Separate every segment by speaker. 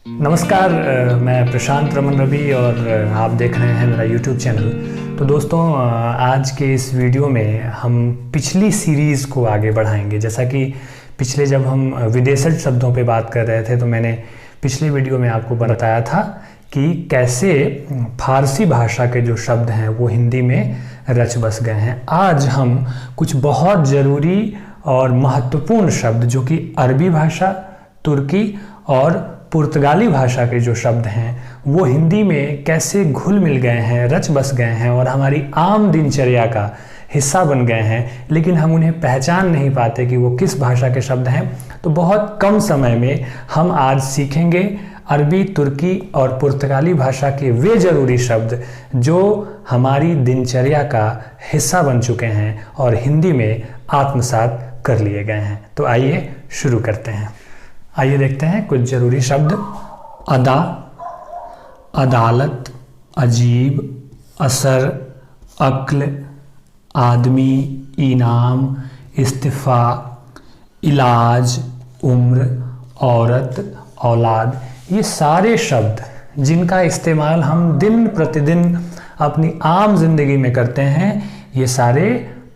Speaker 1: नमस्कार, मैं प्रशांत रमन रवि और आप देख रहे हैं मेरा YouTube चैनल। तो दोस्तों, आज के इस वीडियो में हम पिछली सीरीज़ को आगे बढ़ाएंगे। जैसा कि पिछले जब हम विदेशज शब्दों पे बात कर रहे थे तो मैंने पिछले वीडियो में आपको बताया था कि कैसे फारसी भाषा के जो शब्द हैं वो हिंदी में रच बस गए हैं। आज हम कुछ बहुत ज़रूरी और महत्वपूर्ण शब्द जो कि अरबी भाषा, तुर्की और पुर्तगाली भाषा के जो शब्द हैं वो हिंदी में कैसे घुल मिल गए हैं, रच बस गए हैं और हमारी आम दिनचर्या का हिस्सा बन गए हैं, लेकिन हम उन्हें पहचान नहीं पाते कि वो किस भाषा के शब्द हैं। तो बहुत कम समय में हम आज सीखेंगे अरबी, तुर्की और पुर्तगाली भाषा के वे ज़रूरी शब्द जो हमारी दिनचर्या का हिस्सा बन चुके हैं और हिंदी में आत्मसात कर लिए गए हैं। तो आइए शुरू करते हैं। आइए देखते हैं कुछ ज़रूरी शब्द। अदा, अदालत, अजीब, असर, अक्ल, आदमी, इनाम, इस्तीफ़ा, इलाज, उम्र, औरत, औलाद, ये सारे शब्द जिनका इस्तेमाल हम दिन प्रतिदिन अपनी आम जिंदगी में करते हैं, ये सारे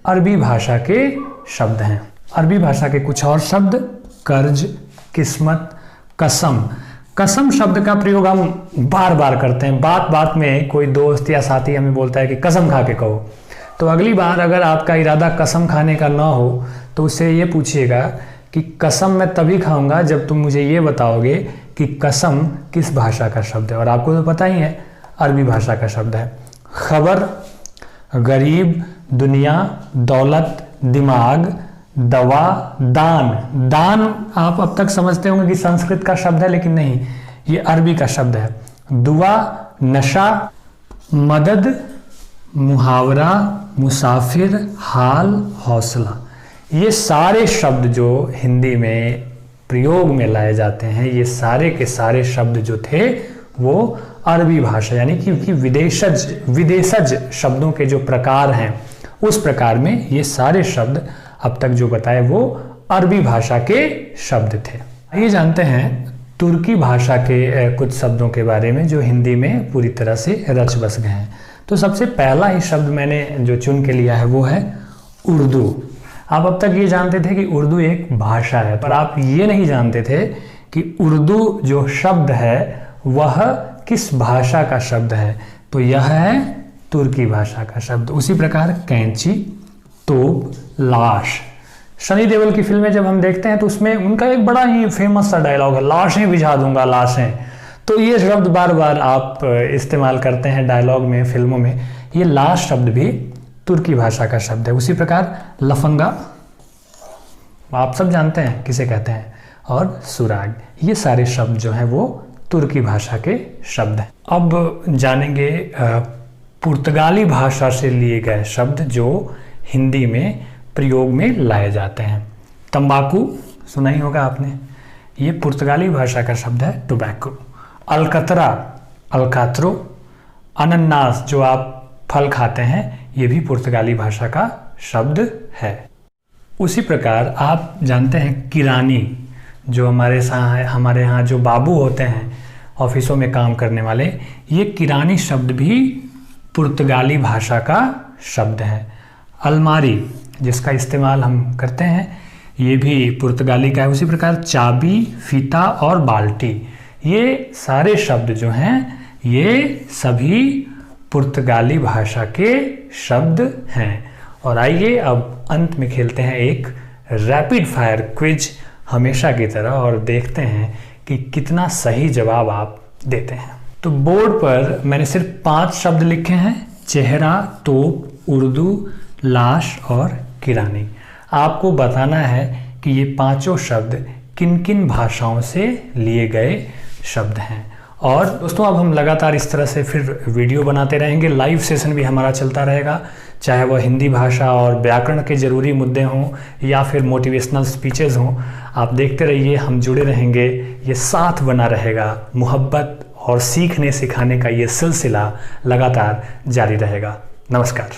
Speaker 1: अरबी भाषा के शब्द हैं। अरबी भाषा के कुछ और शब्द: कर्ज, किस्मत, कसम। कसम शब्द का प्रयोग हम बार बार करते हैं। बात बात में कोई दोस्त या साथी हमें बोलता है कि कसम खा के कहो, तो अगली बार अगर आपका इरादा कसम खाने का ना हो तो उससे ये पूछिएगा कि कसम मैं तभी खाऊंगा जब तुम मुझे ये बताओगे कि कसम किस भाषा का शब्द है। और आपको तो पता ही है, अरबी भाषा का शब्द है। खबर, गरीब, दुनिया, दौलत, दिमाग, दवा, दान। दान आप अब तक समझते होंगे कि संस्कृत का शब्द है, लेकिन नहीं, ये अरबी का शब्द है। दुआ, नशा, मदद, मुहावरा, मुसाफिर, हाल, हौसला। ये सारे शब्द जो हिंदी में प्रयोग में लाए जाते हैं, ये सारे के सारे शब्द जो थे वो अरबी भाषा यानी कि विदेशज शब्दों के जो प्रकार हैं उस प्रकार में ये सारे शब्द अब तक जो बताए वो अरबी भाषा के शब्द थे। आइए जानते हैं तुर्की भाषा के कुछ शब्दों के बारे में जो हिंदी में पूरी तरह से रच बस गए हैं। तो सबसे पहला ही शब्द मैंने जो चुन के लिया है वो है उर्दू। आप अब तक ये जानते थे कि उर्दू एक भाषा है, पर आप ये नहीं जानते थे कि उर्दू जो शब्द है वह किस भाषा का शब्द है। तो यह है तुर्की भाषा का शब्द। उसी प्रकार कैंची, तोप, लाश। सनी देओल की फिल्में जब हम देखते हैं तो उसमें उनका एक बड़ा ही फेमस सा डायलॉग है, लाशें बिछा दूंगा लाशें। तो ये शब्द बार बार आप इस्तेमाल करते हैं डायलॉग में, फिल्मों में। ये लाश शब्द भी तुर्की भाषा का शब्द है। उसी प्रकार लफंगा, आप सब जानते हैं किसे कहते हैं, और सुराग, ये सारे शब्द जो हैं वो तुर्की भाषा के शब्द हैं। अब जानेंगे पुर्तगाली भाषा से लिए गए शब्द जो हिंदी में प्रयोग में लाए जाते हैं। तंबाकू सुना ही होगा आपने, ये पुर्तगाली भाषा का शब्द है, टोबैको। अलकतरा, अलकात्रो। अनन्नास, जो आप फल खाते हैं, ये भी पुर्तगाली भाषा का शब्द है। उसी प्रकार आप जानते हैं किरानी, जो हमारे यहाँ जो बाबू होते हैं ऑफिसों में काम करने वाले, ये किरानी शब्द भी पुर्तगाली भाषा का शब्द है। अलमारी, जिसका इस्तेमाल हम करते हैं, ये भी पुर्तगाली का है। उसी प्रकार चाबी, फीता और बाल्टी, ये सारे शब्द जो हैं ये सभी पुर्तगाली भाषा के शब्द हैं। और आइए अब अंत में खेलते हैं एक रैपिड फायर क्विज हमेशा की तरह और देखते हैं कि कितना सही जवाब आप देते हैं। तो बोर्ड पर मैंने सिर्फ 5 शब्द लिखे हैं: चेहरा, तोप, उर्दू, लाश और किरानी। आपको बताना है कि ये पांचों शब्द किन किन भाषाओं से लिए गए शब्द हैं। और दोस्तों, अब हम लगातार इस तरह से फिर वीडियो बनाते रहेंगे। लाइव सेशन भी हमारा चलता रहेगा, चाहे वह हिंदी भाषा और व्याकरण के ज़रूरी मुद्दे हों या फिर मोटिवेशनल स्पीचेस हों। आप देखते रहिए, हम जुड़े रहेंगे, ये साथ बना रहेगा। मोहब्बत और सीखने सिखाने का ये सिलसिला लगातार जारी रहेगा। नमस्कार।